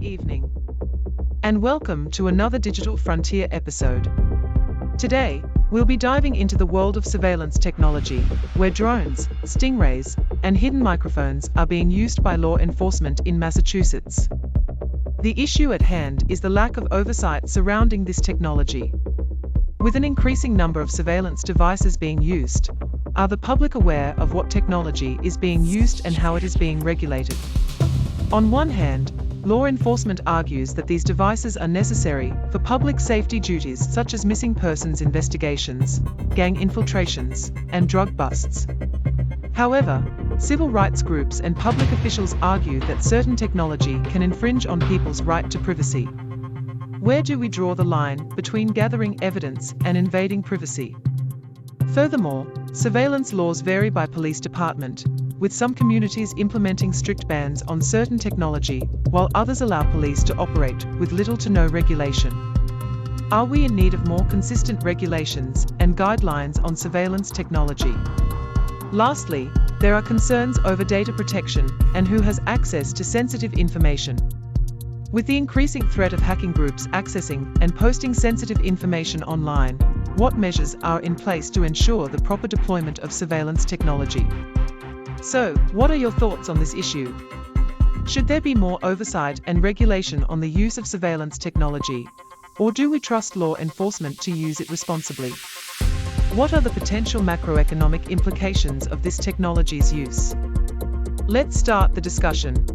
Good evening, and welcome to another Digital Frontier episode. Today, we'll be diving into the world of surveillance technology, where drones, stingrays, and hidden microphones are being used by law enforcement in Massachusetts. The issue at hand is the lack of oversight surrounding this technology. With an increasing number of surveillance devices being used, are the public aware of what technology is being used and how it is being regulated? On one hand, law enforcement argues that these devices are necessary for public safety duties such as missing persons investigations, gang infiltrations, and drug busts. However, civil rights groups and public officials argue that certain technology can infringe on people's right to privacy. Where do we draw the line between gathering evidence and invading privacy? Furthermore, surveillance laws vary by police department, with some communities implementing strict bans on certain technology, while others allow police to operate with little to no regulation. Are we in need of more consistent regulations and guidelines on surveillance technology? Lastly, there are concerns over data protection and who has access to sensitive information. With the increasing threat of hacking groups accessing and posting sensitive information online, what measures are in place to ensure the proper deployment of surveillance technology? So, what are your thoughts on this issue? Should there be more oversight and regulation on the use of surveillance technology, or do we trust law enforcement to use it responsibly? What are the potential macroeconomic implications of this technology's use? Let's start the discussion.